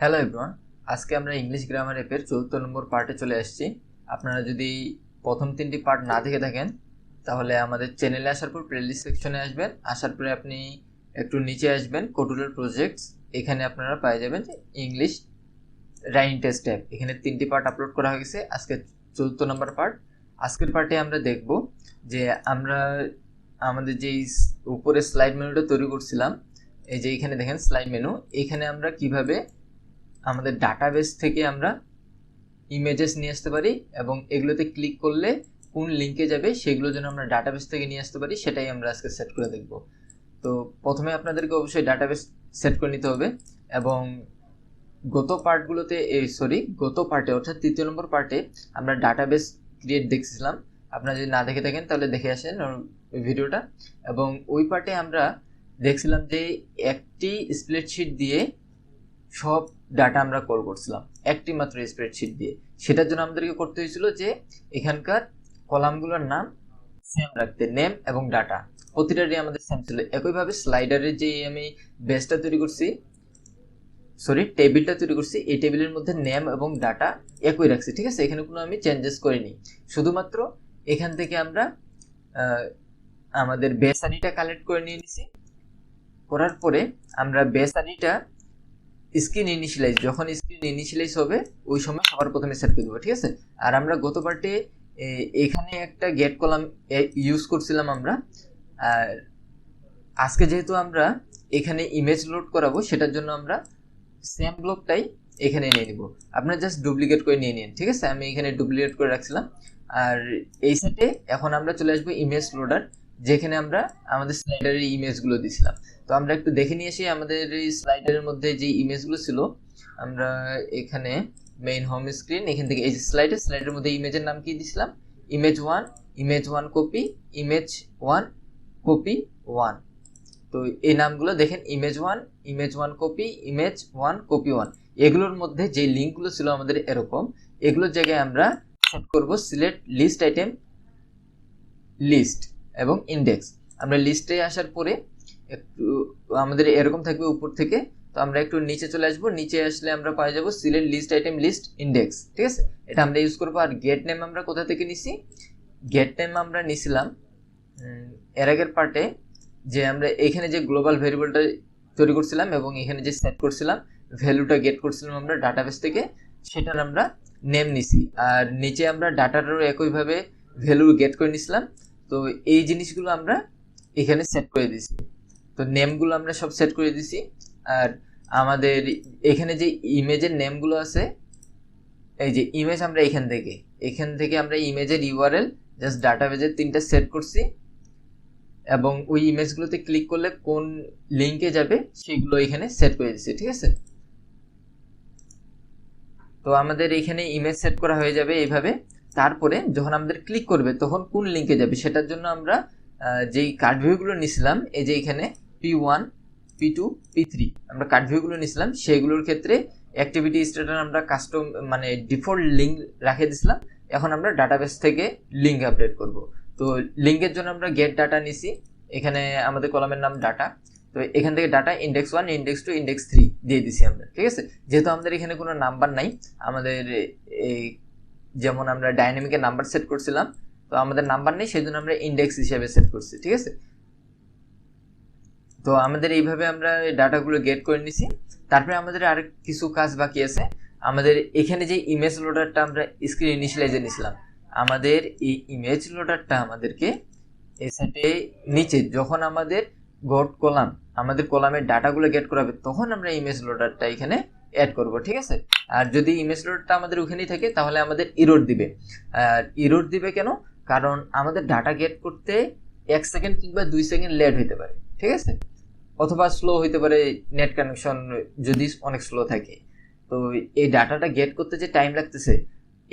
Hello everyone, আজকে আমরা English grammar অ্যাপের ৪র্থ নম্বর পার্টে চলে আসছি। আপনারা যদি প্রথম ৩টি পার্ট না দেখে থাকেন তাহলে আমাদের চ্যানেলে আসার পর প্লেলিস্ট সেকশনে আসবেন। আসার পরে আপনি একটু নিচে আসবেন, কোডুলার প্রজেক্টস, এখানে আপনারা পেয়ে যাবেন যে ইংলিশ রাইটিং টেস্ট অ্যাপ। এখানে ৩টি পার্ট আপলোড করা হয়েছে। আজকে ৪র্থ নম্বর পার্ট। আজকের পার্টে আমরা দেখব যে আমরা আমাদের যেই উপরে স্লাইড মেনুটা তৈরি করছিলাম, এই যে এখানে দেখেন স্লাইড মেনু, এখানে আমরা কিভাবে আমাদের ডাটাবেস থেকে আমরা ইমেজেস নিয়ে আসতে পারি এবং এগুলোতে ক্লিক করলে কোন লিঙ্কে যাবে সেগুলো যেন আমরা ডাটাবেস থেকে নিয়ে আসতে পারি, সেটাই আমরা আজকে সেট করে দেখব। তো প্রথমে আপনাদেরকে অবশ্যই ডাটাবেস সেট করে নিতে হবে এবং গত পার্টে অর্থাৎ ৩য় নম্বর পার্টে আমরা ডাটাবেস ক্রিয়েট দেখছিলাম। আপনারা যদি না দেখে থাকেন তাহলে দেখে আসেন ভিডিওটা। এবং ওই পার্টে আমরা দেখছিলাম যে একটি স্প্রেডশিট দিয়ে সব ডাটা আমরা কল করছিলাম, একটি মাত্র স্প্রেডশিট দিয়ে। সেটার জন্য আমাদেরকে করতে হয়েছিল যে এখানকার কলামগুলোর নাম সেম রাখতে, নেম এবং ডাটা প্রতিটারই আমাদের সেম ছিল। একইভাবে স্লাইডারের যে আমি বেসটা তৈরি করছি, টেবিলটা তৈরি করছি, এই টেবিলের মধ্যে নেম এবং ডাটা একই রাখছি, ঠিক আছে? এখানে কোনো আমি চেঞ্জেস করিনি। শুধুমাত্র এখান থেকে আমরা আমাদের বেস আইডিটা কালেক্ট করে নিয়ে নিছি। করার পরে আমরা বেস আইডিটা যখন স্ক্রিন ইনিশিয়ালাইজ হবে ওই সময় সবার প্রথমে সেট করে দেবো, ঠিক আছে? আর আমরা গত পার্টে এখানে একটা গেট কলাম ইউজ করছিলাম আমরা। আর আজকে যেহেতু আমরা এখানে ইমেজ লোড করাবো, সেটার জন্য আমরা সেম ব্লকটাই এখানে নিয়ে নিব। আপনারা জাস্ট ডুপ্লিকেট করে নিয়ে নিন, ঠিক আছে? আমি এখানে ডুপ্লিকেট করে রাখছিলাম। আর এই সেটে এখন আমরা চলে আসবো ইমেজ লোডার, যেখানে আমরা আমাদের স্লাইডারের ইমেজগুলো দিছিলাম। তো আমরা একটু দেখে নিয়ে আসি আমাদের এই স্লাইডারের মধ্যে যে ইমেজগুলো ছিল। আমরা এখানে মেইন হোম স্ক্রিন, এখান থেকে এই স্লাইডের মধ্যে ইমেজের নাম কি দিছিলাম? Image one copy, image one. তো এই নামগুলো দেখেন, image one copy, image one copy one. এগুলোর মধ্যে যে লিঙ্কগুলো ছিল আমাদের এরকম, এগুলোর জায়গায় আমরা সেট করব সিলেক্ট লিস্ট আইটেম, লিস্ট এবং ইন্ডেক্স। আমরা লিস্টে আসার পরে একটু আমাদের এরকম থাকবে উপর থেকে। তো আমরা একটু নিচে চলে আসবো, নিচে আসলে আমরা পেয়ে যাবো select list item, list index, ঠিক আছে? এটা আমরা ইউজ করবো। আর গেট নেম আমরা কোথা থেকে নিছি? গেট নেম আমরা নিছিলাম এর আগের পার্টে, যে আমরা এখানে যে গ্লোবাল ভেরিয়েবলটা তৈরি করছিলাম এবং এখানে যে সেট করছিলাম ভ্যালুটা গেট করছিলাম আমরা ডাটাবেস থেকে, সেটার আমরা নেম নিছি। আর নিচে আমরা ডাটাটারও একইভাবে ভ্যালু গেট করে নিছিলাম। তো এই জিনিসগুলো আমরা এখানে সেট করে দিছি। তো নেমগুলো আমরা সব সেট করে দিছি। আর আমাদের এখানে যে ইমেজের নেমগুলো আছে, এই যে ইমেজ আমরা এখান থেকে আমরা ইমেজের ইউআরএল জাস্ট ডাটাবেজের 3টা সেট করছি এবং ওই ইমেজগুলোতে ক্লিক করলে কোন লিঙ্কে যাবে সেগুলো এখানে সেট করে দিচ্ছি, ঠিক আছে? তো আমাদের এখানে ইমেজ সেট করা হয়ে যাবে এইভাবে। তারপরে যখন আমাদের ক্লিক করবে তখন কোন লিঙ্কে যাবে সেটার জন্য আমরা যেই কার্ড ভিউগুলো নিছিলাম, এই যে এখানে P1, P2, P3 আমরা কার্ড ভিউগুলো নিছিলাম, সেগুলোর ক্ষেত্রে অ্যাক্টিভিটি স্ট্যাটাস আমরা কাস্টম মানে ডিফল্ট লিঙ্ক রাখে দিছিলাম। এখন আমরা ডাটাবেস থেকে লিঙ্ক আপডেট করব। তো লিঙ্কের জন্য আমরা গেট ডাটা নিছি, এখানে আমাদের কলামের নাম ডাটা। তো এখান থেকে ডাটা ইন্ডেক্স 1, ইন্ডেক্স 2, ইন্ডেক্স 3 দিয়ে দিছি আমরা, ঠিক আছে? যেহেতু আমাদের এখানে কোনো নাম্বার নাই, আমাদের এই যেমন আমরা ডাইনামিকে নাম্বার সেট করছিলাম, তো আমাদের নাম্বার নেই, সেই জন্য আমরা ইন্ডেক্স হিসেবে সেট করছি, ঠিক আছে? তো আমাদের এইভাবে আমরা ডাটাগুলো গেট করে নিছি। তারপরে আমাদের আর কিছু কাজ বাকি আছে। আমাদের এখানে যে ইমেজ লোডারটা আমরা স্ক্রিন ইনিশিয়ালাইজে নিছিলাম, আমাদের এই ইমেজ লোডারটা আমাদেরকে এই সাইটে নিচে যখন আমাদের আমাদের কলামের ডাটাগুলো গেট করাবে, তখন আমরা ইমেজ লোডারটা এখানে অ্যাড করব, ঠিক আছে? আর যদি ইমেজ লোডারটা আমাদের ওখানেই থাকে তাহলে আমাদের এরর দিবে। আর এরর দিবে কেন? কারণ আমাদের ডাটা গেট করতে 1 সেকেন্ড কিংবা 2 সেকেন্ড লেট হতে পারে, ঠিক আছে? অথবা স্লো হইতে পারে, নেট কানেকশন যদি অনেক স্লো থাকে। তো এই ডাটাটা গেট করতে যে টাইম লাগতেছে,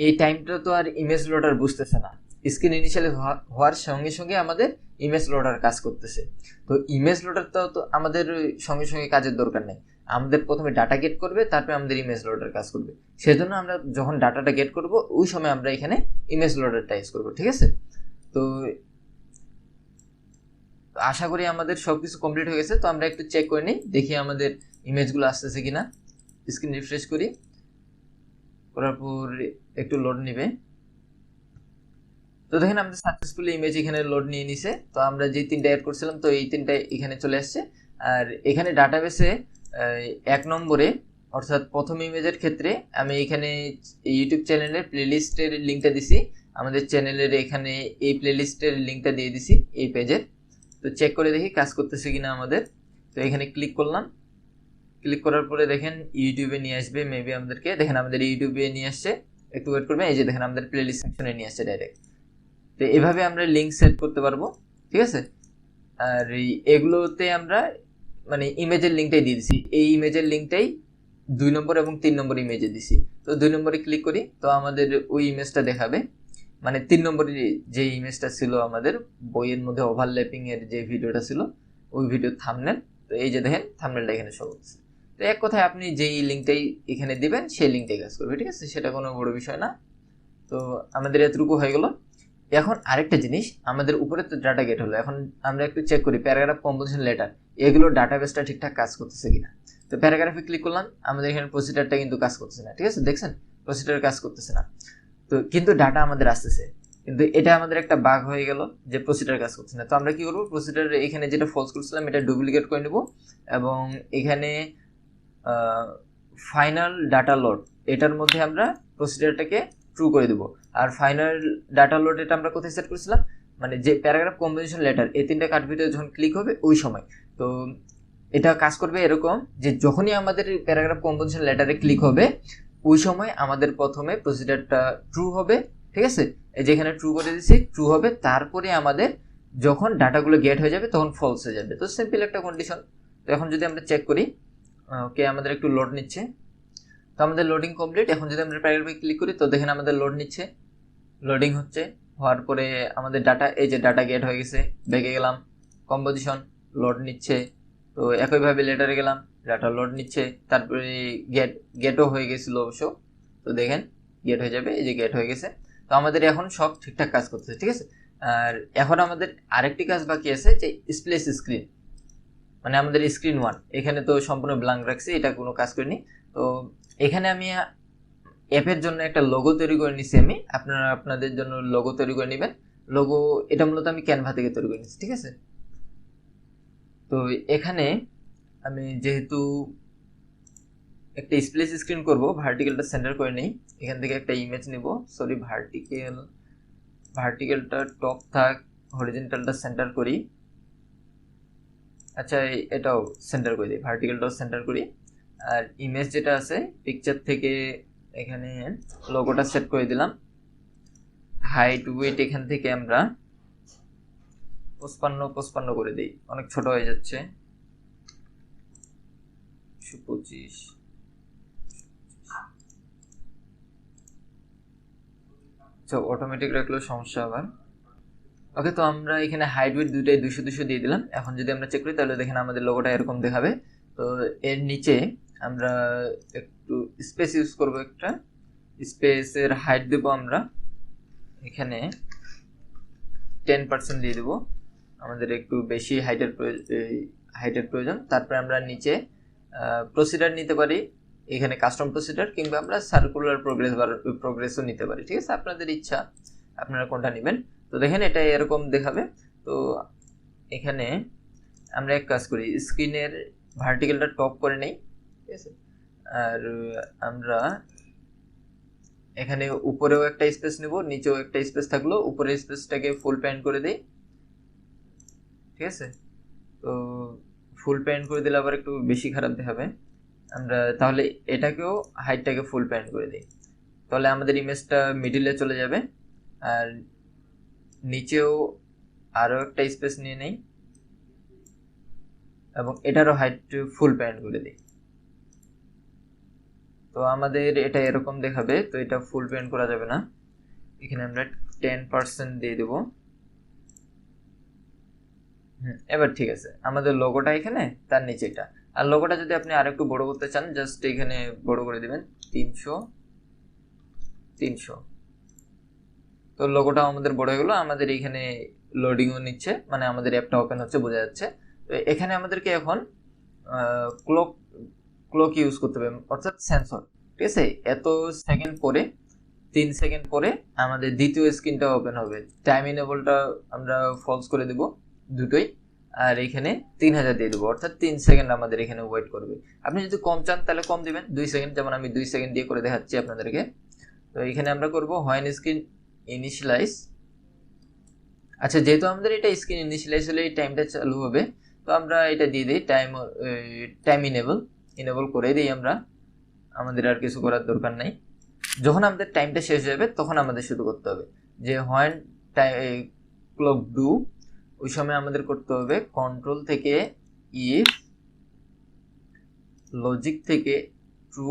এই টাইমটা তো আর ইমেজ লোডার বুঝতেছে না। স্ক্রিন ইনিশিয়ালি হওয়ার সঙ্গে সঙ্গে আমাদের ইমেজ লোডার কাজ করতেছে। তো ইমেজ লোডারটাও তো আমাদের সঙ্গে সঙ্গে কাজের দরকার নেই। আমাদের প্রথমে ডাটা গেট করবে, তারপরে আমাদের ইমেজ লোডার কাজ করবে। সেজন্য আমরা যখন ডাটাটা গেট করব ওই সময় আমরা এখানে ইমেজ লোডারটা ইউজ করবো, ঠিক আছে? তো আশা করি আমাদের সবকিছু কমপ্লিট হয়ে গেছে। তো আমরা একটু চেক করে নিই, দেখি আমাদের ইমেজগুলো আসতেছে কিনা। স্ক্রিন রিফ্রেশ করি, করার পর একটু লোড নেবে। তো দেখেন আমাদের সাকসেসফুলি ইমেজ এখানে লোড নিয়ে নিছে। তো আমরা যে 3টা অ্যাড করছিলাম তো এই 3টা এখানে চলে আসছে। আর এখানে ডাটাবেসে 1 নম্বরে অর্থাৎ প্রথম ইমেজের ক্ষেত্রে আমি এখানে ইউটিউব চ্যানেলের প্লেলিস্টের লিঙ্কটা দিছি। আমাদের চ্যানেলের এখানে এই প্লেলিস্টের লিঙ্কটা দিয়ে দিছি এই পেজের। তো চেক করে দেখি কাজ করতেছে কিনা আমাদের। তো এখানে ক্লিক করলাম, ক্লিক করার পরে দেখেন ইউটিউবে নিয়ে আসবে মেবি আমাদেরকে। দেখেন আমাদের ইউটিউবে নিয়ে আসছে, একটু ওয়েট করবেন। এই যে দেখেন আমাদের প্লেলিস্ট সেকশনে নিয়ে আসছে ডাইরেক্ট। তো এভাবে আমরা লিঙ্ক সেট করতে পারবো, ঠিক আছে। আর এগুলোতে আমরা মানে ইমেজের লিঙ্কটাই দিয়ে দিছি, এই ইমেজের লিঙ্কটাই 2 নম্বর এবং 3 নম্বর ইমেজে দিছি। তো 2 নম্বরে ক্লিক করি, তো আমাদের ওই ইমেজটা দেখাবে। মানে 3 নম্বরে যে ইমেজটা ছিল আমাদের বইয়ের মধ্যে ওভারল্যাপিং এর যে ভিডিওটা ছিল ওই ভিডিওর থাম্বনেল। তো এই যে দেখেন থাম্বনেলটা এখানে শো করছে। তো এক কথায় আপনি যেই লিঙ্কটাই এখানে দিবেন সেই লিঙ্কটাই কাজ করবে, ঠিক আছে। সেটা কোনো বড় বিষয় না। তো আমাদের এতটুকু হয়ে গেল। এখন আরেকটা জিনিস, আমাদের উপরে তো ডাটা গেট হলো, এখন আমরা একটু চেক করি প্যারাগ্রাফ, কম্পোজিশন, লেটার এগুলো ডাটাবেসটা ঠিকঠাক কাজ করতেছে কিনা। তো প্যারাগ্রাফে ক্লিক করলাম, আমাদের এখানে প্রসিডারটা কিন্তু কাজ করতেছে না, ঠিক আছে। দেখছেন প্রসিডার কাজ করতেছে না। তো কিন্তু ডাটা আমাদের আসতেছে, কিন্তু এটা আমাদের একটা বাগ হয়ে গেল যে প্রসিডার কাজ করছে না। তো আমরা কি করবো, প্রসিডার এখানে যেটা ফলস করছিলাম এটা ডুপ্লিকেট করে নেব এবং এখানে ফাইনাল ডাটা লোড এটার মধ্যে আমরা প্রসিডারটাকে ট্রু করে দেবো। আর ফাইনাল ডাটা লোড এটা আমরা কোথায় সেট করেছিলাম, মানে যে প্যারাগ্রাফ, কম্পোজিশন, লেটার এই 3টা কাট ভিডিও যখন ক্লিক হবে ওই সময়। তো এটা কাজ করবে এরকম যে যখনই আমাদের প্যারাগ্রাফ, কম্পোজিশন, লেটারে ক্লিক হবে ওই সময় আমাদের প্রথমে প্রসিডারটা ট্রু হবে, ঠিক আছে। এই যেখানে ট্রু করে দিচ্ছি ট্রু হবে, তারপরে আমাদের যখন ডাটাগুলো গেট হয়ে যাবে তখন ফলস হয়ে যাবে। তো সিম্পল একটা কন্ডিশন। তো এখন যদি আমরা চেক করি, ওকে আমাদের একটু লোড নিচ্ছে। তো আমাদের লোডিং কমপ্লিট। এখন যদি আমরা প্যারাগ্রাফে ক্লিক করি তো দেখেন আমাদের লোড নিচ্ছে, লোডিং হচ্ছে। হওয়ার পরে আমাদের ডাটা, এই যে ডাটা গেট হয়ে গেছে, ব্যাকে গেলাম, কম্পোজিশন লোড নিচ্ছে। তো একইভাবে লেটারে গেলাম, ডাটা লোড নিচ্ছে। তারপরে গেটও হয়ে গেছিলো অবশ্য। তো দেখেন গেট হয়ে যাবে, এই যে গেট হয়ে গেছে। তো আমাদের এখন সব ঠিকঠাক কাজ করতেছে, ঠিক আছে। আর এখন আমাদের আরেকটি কাজ বাকি আছে যে স্প্লেস স্ক্রিন, মানে আমাদের স্ক্রিন 1 এখানে তো সম্পূর্ণ ব্ল্যাঙ্ক রাখছি, এটা কোনো কাজ করিনি। তো এখানে আমি অ্যাপের জন্য একটা লোগো তৈরি করে নিছি আমি, আপনারা আপনাদের জন্য লোগো তৈরি করে নেবেন। লোগো এটা মূলত আমি ক্যানভা থেকে তৈরি করে নিচ্ছি, ঠিক আছে। তো এখানে আমি যেহেতু একটা স্প্লেস স্ক্রিন করব, ভার্টিক্যালটা সেন্টার করে নেই। এখান থেকে একটা ইমেজ নিব, সরি ভার্টিক্যালটা টপ থাক, হরিজন্টালটা সেন্টার করি। আচ্ছা এটাও সেন্টার করে দিই, ভার্টিক্যালটাও সেন্টার করি। আর ইমেজ যেটা আছে পিকচার থেকে এখানে লোগোটা সেট করে দিলাম। হাইট ওয়েট এখান থেকে আমরা 55 করে দিই, অনেক ছোট হয়ে যাচ্ছে, 125। আচ্ছা অটোমেটিক রাখলেও সমস্যা আবার। ওকে, তো আমরা এখানে হাইট ওয়েট দুইটাই 200 দিয়ে দিলাম। এখন যদি আমরা চেক করি তাহলে দেখেন আমাদের লোগোটা এরকম দেখাবে। তো এর নিচে আমরা একটু স্পেস ইউজ করব, একটা স্পেসের হাইট দেবো আমরা এখানে 10% দিয়ে দেবো, আমাদের একটু বেশি হাইটের প্রয়োজন। তারপরে আমরা নিচে প্রসিডার নিতে পারি, এখানে কাস্টম প্রসিডার, কিংবা আমরা সার্কুলার প্রোগ্রেসও নিতে পারি, ঠিক আছে। আপনাদের ইচ্ছা আপনারা কোনটা নেবেন। তো দেখেন এটা এরকম দেখাবে। তো এখানে আমরা এক কাজ করি, স্ক্রিনের ভার্টিক্যালটা টপ করে নেই, ঠিক আছে। আর আমরা এখানে উপরেও একটা স্পেস নেব, নিচেও একটা স্পেস থাকলো, উপরের স্পেসটাকে ফুল প্যান্ট করে দেই, ঠিক আছে। তো ফুল প্যান্ট করে দিলে আবার একটু বেশি খারাপ দেখাবে। আমরা তাহলে এটাকেও হাইটটাকে ফুল প্যান্ট করে দিই, তাহলে আমাদের ইমেজটা মিডিলে চলে যাবে। আর নিচেও আরও একটা স্পেস নিয়ে নেই এবং এটারও হাইট ফুল প্যান্ট করে দিই। তো আমাদের এটা এরকম দেখাবে। তো এটা ফুল প্যান্ট করা যাবে না, এখানে আমরা 10% দিয়ে দেবো। এবার ঠিক আছে, আমাদের লোগোটা এখানে, তার নিচে এটা। আর লোগোটা যদি আপনি আরেকটু বড় করতে চান জাস্ট এখানে বড় করে দিবেন 300। তো লোগোটাও আমাদের বড় হয়ে গেলো। আমাদের এখানে লোডিংও নিচ্ছে, মানে আমাদের অ্যাপটা ওপেন হচ্ছে, বোঝা যাচ্ছে। তো এখানে আমাদেরকে এখন ক্লক ইউজ করতে হবে, অর্থাৎ সেন্সর। ঠিক আছে, এত সেকেন্ড পরে 3 সেকেন্ড পরে আমাদের দ্বিতীয় স্ক্রিনটা ওপেন হবে। টাইম ইনেবলটা আমরা ফলস করে দেব দুটোই, আর এখানে 3000 দিয়ে দেবো, অর্থাৎ 3 সেকেন্ড আমাদের এখানে ওয়েট করবে। আপনি যদি কম চান তাহলে কম দিবেন, 2 সেকেন্ড, যেমন আমি 2 সেকেন্ড দিয়ে করে দেখাচ্ছি আপনাদেরকে। তো এখানে আমরা করব হোয়েন স্ক্রিন ইনিশিয়ালাইজ। আচ্ছা, যেহেতু আমাদের এটা স্ক্রিন ইনিশিয়ালাইজ হলে এই টাইমটা চালু হবে, তো আমরা এটা দিয়ে দিই টাইম ইনেবল করে দিই আমরা, আমাদের আর কিছু করার দরকার নাই। যখন আমাদের টাইমটা শেষ হয়ে যাবে তখন আমাদের শুরু করতে হবে যে হোয়েন ক্লক ডু, ওই সময় আমাদের করতে হবে কন্ট্রোল থেকে ইফ, লজিক থেকে ট্রু,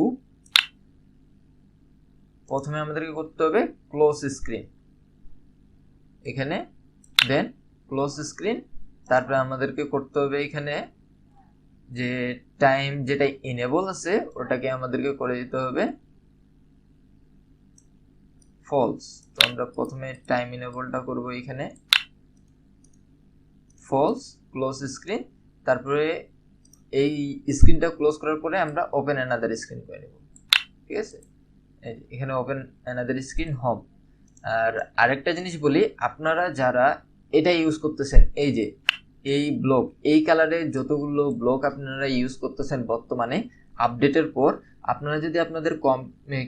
প্রথমে আমাদেরকে করতে হবে ক্লোজ স্ক্রিন, এখানে দেন ক্লোজ স্ক্রিন, তারপরে আমাদেরকে করতে হবে এখানে যে টাইম যেটা ইনেবল আছে ওটাকে আমাদেরকে করে দিতে হবে ফলস। তো আমরা প্রথমে টাইম ইনেবলটা করব এখানে ফলস, ক্লোজ স্ক্রিন, তারপরে এই স্ক্রিনটা ক্লোজ করার পরে আমরা ওপেন অ্যানাদার স্ক্রিন করে নেব। ঠিক আছে, এখানে ওপেন অ্যানাদার স্ক্রিন হোম। আর আরেকটা জিনিস বলি, আপনারা যারা এটা ইউজ করতেছেন, এই যে এই ব্লক, এই কালারের যতগুলো ব্লক আপনারা ইউজ করতেছেন বর্তমানে আপডেটের পর, আপনারা যদি আপনাদের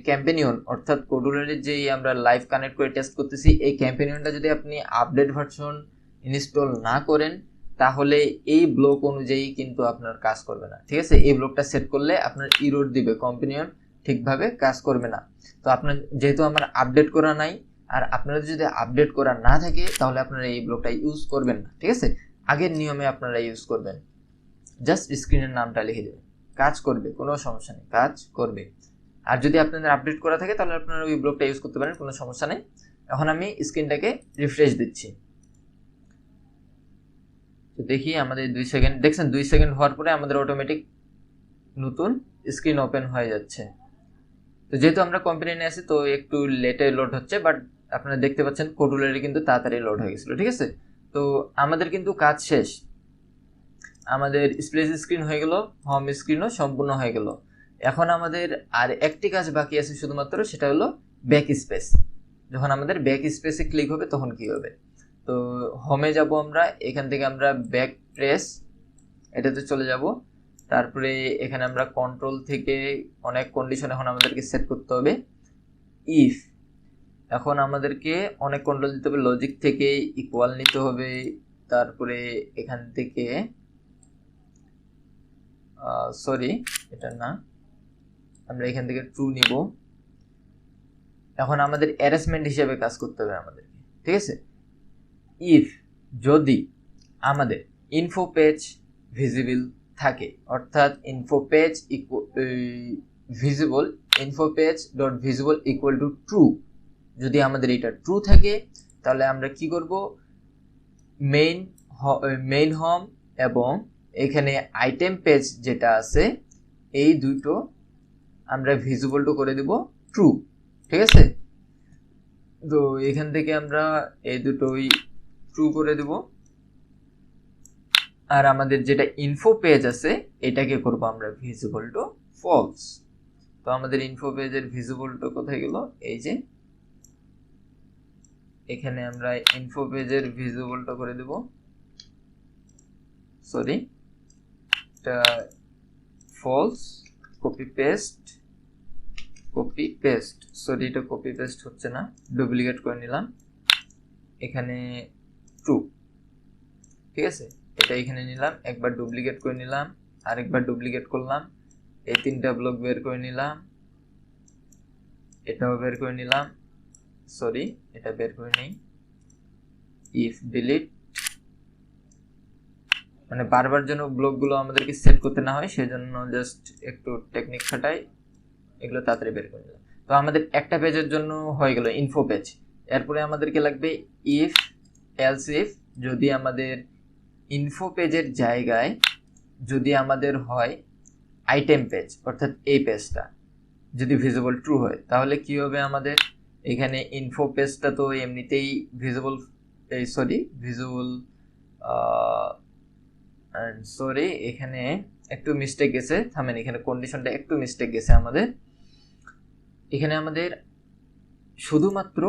ক্যাম্পেনিয়ন অর্থাৎ কোডুলারের যেই আমরা লাইভ কানেক্ট করে টেস্ট করতেছি, এই ক্যাম্পেনিয়নটা যদি আপনি আপডেট ভার্সন ইনস্টল না করেন তাহলে এই ব্লক অনুযায়ী কিন্তু আপনার কাজ করবে না। ঠিক আছে, এই ব্লকটা সেট করলে আপনার ইরর দিবে, কম্পেনিয়ন ঠিকভাবে কাজ করবে না। তো আপনার যেহেতু আমার আপডেট করা নাই, আর আপনাদের যদি আপডেট করা না থাকে তাহলে আপনারা এই ব্লকটা ইউজ করবেন না। ঠিক আছে, আগের নিয়মে আপনারা ইউজ করবেন, জাস্ট স্ক্রিনের নামটা লিখে দেবেন, কাজ করবে, কোনো সমস্যা নেই, কাজ করবে। আর যদি আপনাদের আপডেট করা থাকে তাহলে আপনারা ওই ব্লকটা ইউজ করতে পারেন, কোনো সমস্যা নেই। এখন আমি স্ক্রিনটাকে রিফ্রেশ দিচ্ছি, তো দেখি আমাদের 2 সেকেন্ড, দেখছেন 2 সেকেন্ড হওয়ার পরে আমাদের অটোমেটিক নতুন স্ক্রিন ওপেন হয়ে যাচ্ছে। তো যেহেতু আমরা কম্পিউটারে আছি তো একটু লেটে লোড হচ্ছে, বাট আপনারা দেখতে পাচ্ছেন কোডুলারে কিন্তু তাড়াতাড়ি লোড হয়ে গেছিলো। ঠিক আছে, তো আমাদের কিন্তু কাজ শেষ, আমাদের স্প্লেশ স্ক্রিন হয়ে গেল, হোম স্ক্রিনও সম্পূর্ণ হয়ে গেল। এখন আমাদের আর একটি কাজ বাকি আছে শুধুমাত্র, সেটা হলো ব্যাক স্পেস। যখন আমাদের ব্যাক স্পেসে ক্লিক হবে তখন কি হবে, তো হোমে যাব আমরা, এখান থেকে আমরা ব্যাক প্রেস এটাতে চলে যাব, তারপরে এখানে আমরা কন্ট্রোল থেকে অনেক কন্ডিশন এখন আমাদেরকে সেট করতে হবে। ইফ, এখন আমাদেরকে অনেক কন্ট্রোল দিতে হবে, লজিক থেকে ইকুয়াল নিতে হবে, তারপরে এখান থেকে সরি এটা না, আমরা এখান থেকে ট্রু নিব। এখন আমাদের অ্যারেঞ্জমেন্ট হিসেবে কাজ করতে হবে আমাদেরকে। ঠিক আছে, ইফ যদি আমাদের ইনফো পেজ ভিজিবল থাকে, অর্থাৎ info page visible, info page dot visible equal to true, যদি আমাদের এটা ট্রু থাকে তাহলে আমরা কি করব, মেইন হোম এবং এখানে আইটেম পেজ যেটা আছে এই দুটো আমরা ভিজিবল টু করে দেব ট্রু। ঠিক আছে, তো এখান থেকে আমরা এই দুটোই ট্রু করে দেব, আর আমাদের যেটা ইনফো পেজ আছে এটাকে করব আমরা ভিজিবল টু ফলস। তো আমাদের ইনফো পেজের ভিজিবল টু কোথায় গেল, এই যে এখানে আমরা ইনফো পেজের ভিজিবল টু করে দেব, সরি এটা ফলস, কপি পেস্ট, সরি এটা কপি পেস্ট হচ্ছে না, ডুপ্লিকেট করে নিলাম, এখানে ট্রু। ঠিক আছে, এটা এখানে নিলাম, একবার ডুপ্লিকেট করে নিলাম, আরেকবার ডুপ্লিকেট করলাম, এই তিনটা ব্লক বের করে নিলাম, এটাও বের করে নিলাম, সরি এটা বের করে নেই, ইফ ডিলিট, মানে বারবার যেন ব্লকগুলো আমাদেরকে সেট করতে না হয় সেজন্য জাস্ট একটু টেকনিক খাটাই, এগুলো তাড়াতাড়ি বের করে নিলাম। তো আমাদের একটা পেজের জন্য হয়ে গেল ইনফো পেজ। এরপরে আমাদেরকে লাগবে ইফ এলস ইফ, যদি আমাদের ইনফো পেজের জায়গায় যদি আমাদের হয় আইটেম পেজ, অর্থাৎ এই পেজটা যদি ভিজিবল ট্রু হয় তাহলে কি হবে, আমাদের এখানে ইনফো পেজটা তো এমনিতেই ভিজিবল, ভিজিবল, এখানে একটু মিস্টেক গেছে, থামেন, এখানে কন্ডিশনটা একটু মিস্টেক গেছে আমাদের। এখানে আমাদের শুধুমাত্র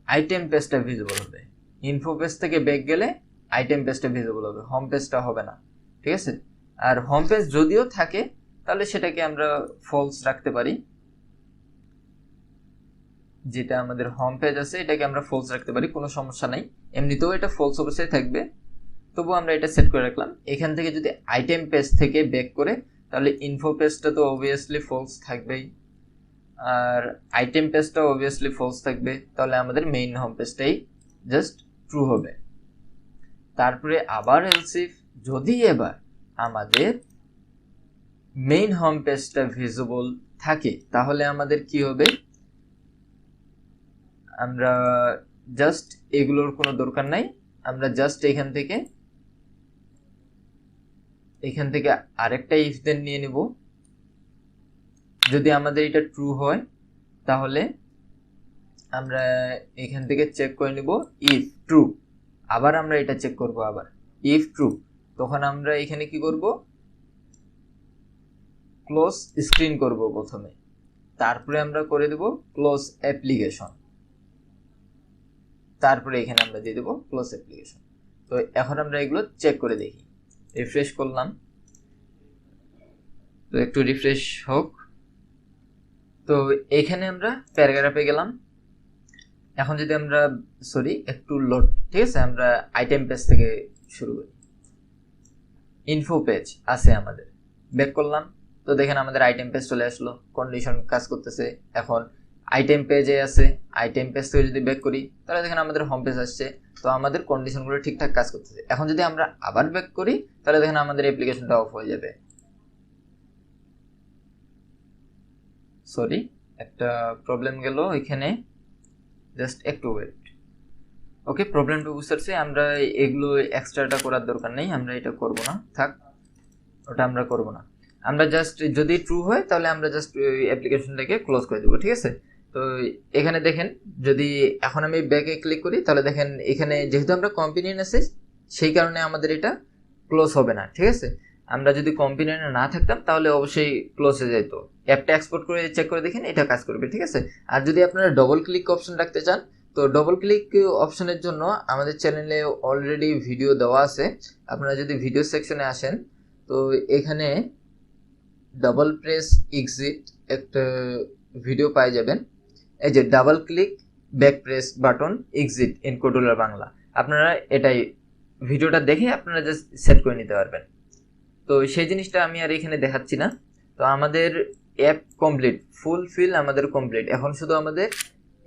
আইটেম পেজটা ভিজিবল হবে, ইনফো পেজ থেকে ব্যাক গেলে আইটেম পেজটা ভিজিবল হবে, হোম পেজটা হবে না, ঠিক আছে। আর হোম পেজ যদিও থাকে তাহলে সেটাকে আমরা ফলস রাখতে পারি, যেটা আমাদের হোম পেজ আছে এটাকে আমরা ফলস রাখতে পারি, কোনো সমস্যা নাই, এমনিতেও এটা ফলস অবস্থায় থাকবে, তবু আমরা এটা সেট করে রাখলাম। এখান থেকে যদি আইটেম পেজ থেকে ব্যাক করে তাহলে ইনফো পেজটা তো অবভিয়াসলি ফলস থাকবেই, আর আইটেম পেজটা অবভিয়াসলি ফলস থাকবে, তাহলে আমাদের মেইন হোম পেজটাই জাস্ট ট্রু হবে। তারপরে আবার এলস ইফ যদি এবার আমাদের মেইন হোম পেজটা ভিজিবল থাকে তাহলে আমাদের কি হবে, আমরা জাস্ট এগুলোর কোনো দরকার নাই, আমরা জাস্ট এখান থেকে আরেকটা ইফ দেন নিয়ে নিব। যদি আমাদের এটা ট্রু হয় তাহলে আমরা এখান থেকে চেক করে নিব ইফ ট্রু, আবার আমরা এটা চেক করব, আবার ইফ ট্রু, তখন আমরা এখানে কি করব, ক্লোজ স্ক্রিন করব প্রথমে, তারপরে আমরা করে দেব ক্লোজ অ্যাপ্লিকেশন, তারপরে এখানে আমরা দিয়ে দেব ক্লোজ অ্যাপ্লিকেশন। তো এখন আমরা এগুলো চেক করে দেখি, রিফ্রেশ করলাম, তো একটু রিফ্রেশ হোক। তো এখানে আমরা প্যারাগ্রাফে গেলাম, এখন যদি আমরা একটু লোড, ঠিক আছে, আমরা আইটেম পেজ থেকে শুরু করি, ইনফো পেজ আছে আমাদের, ব্যাক করলাম, তো দেখেন আমাদের আইটেম পেজ চলে আসলো, কন্ডিশন কাজ করতেছে। এখন আইটেম পেজে আছে, আইটেম পেজ থেকে যদি ব্যাক করি তাহলে দেখেন আমাদের হোম পেজ আসছে, তো আমাদের কন্ডিশনগুলো ঠিকঠাক কাজ করতেছে। এখন যদি আমরা আবার ব্যাক করি তাহলে দেখেন আমাদের অ্যাপ্লিকেশনটা অফ হয়ে যাবে। একটা প্রবলেম গেল এখানে, জাস্ট একটু ওয়েট। ওকে, প্রবলেমটা বুঝতে পারছি, আমরা এগুলো এক্সট্রাটা করার দরকার নেই, আমরা এটা করব না, থাক, ওটা আমরা করব না। আমরা জাস্ট যদি ট্রু হয় তাহলে আমরা জাস্ট অ্যাপ্লিকেশনটাকে ক্লোজ করে দেবো, ঠিক আছে। তো এখানে দেখেন, যদি এখন আমি ব্যাকে ক্লিক করি তাহলে দেখেন এখানে যেহেতু আমরা কম্পিনিয়ন আছে সেই কারণে আমাদের এটা ক্লোজ হবে না, ঠিক আছে। আমরা যদি কম্পিনিয়নে না থাকতাম তাহলে অবশ্যই ক্লোজ হয়ে যেত। অ্যাপটা এক্সপোর্ট করে চেক করে দেখেন, এটা কাজ করবে, ঠিক আছে। আর যদি আপনারা ডবল ক্লিক অপশন রাখতে চান, তো ডবল ক্লিক অপশনের জন্য আমাদের চ্যানেলে অলরেডি ভিডিও দেওয়া আছে, আপনারা যদি ভিডিও সেকশনে আসেন তো এখানে ডাবল প্রেস এক্সিট একটা ভিডিও পাই যাবেন, এই যে double click back press button exit in কোডুলার বাংলা, আপনারা এটাই ভিডিওটা দেখে আপনারা জাস্ট সেট করে নিতে পারবেন। তো সেই জিনিসটা আমি আর এখানে দেখাচ্ছি না। তো আমাদের অ্যাপ কমপ্লিট, ফুলফিল আমাদের কমপ্লিট, এখন শুধু আমাদের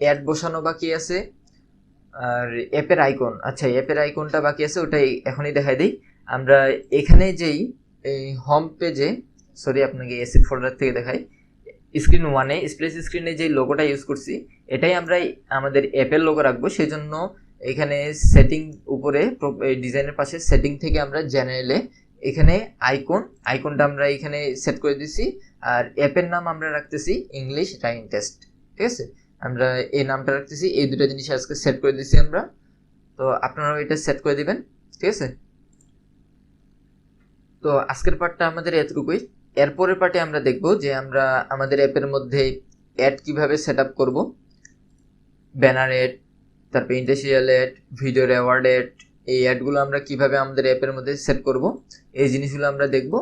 অ্যাড বসানো বাকি আছে আর অ্যাপের আইকন, আচ্ছা অ্যাপের আইকনটা বাকি আছে, ওটাই এখনই দেখাই দিই। আমরা এখানে যেই এই হোম পেজে, আপনাকে এসিড ফোল্ডার থেকে দেখাই, স্ক্রিন ওয়ানে স্প্লেস স্ক্রিনে যে লোগোটা ইউজ করছি এটাই আমরা আমাদের অ্যাপের লোগো রাখবো, সেই জন্য এখানে সেটিং উপরে ডিজাইনের পাশে সেটিং থেকে আমরা জেনারেলে এখানে আইকনটা আমরা এখানে সেট করে দিছি, আর অ্যাপের নাম আমরা রাখতেছি ইংলিশ রাইটিং টেস্ট, ঠিক আছে। আমরা এই নামটা রাখতেছি, এই দুটো জিনিস আজকে সেট করে দিছি আমরা, তো আপনারাও এটা সেট করে দিবেন, ঠিক আছে। তো আজকের পার্টটা আমাদের এতটুকুই, এরপরের পার্টে আমরা দেখব যে আমরা আমাদের অ্যাপের মধ্যে অ্যাড কিভাবে সেট আপ করবো, ব্যানার অ্যাড, তারপর industrial ad, video award ad, এই অ্যাডগুলো আমরা কিভাবে আমাদের অ্যাপের মধ্যে সেট করব, এই জিনিসগুলো আমরা দেখব।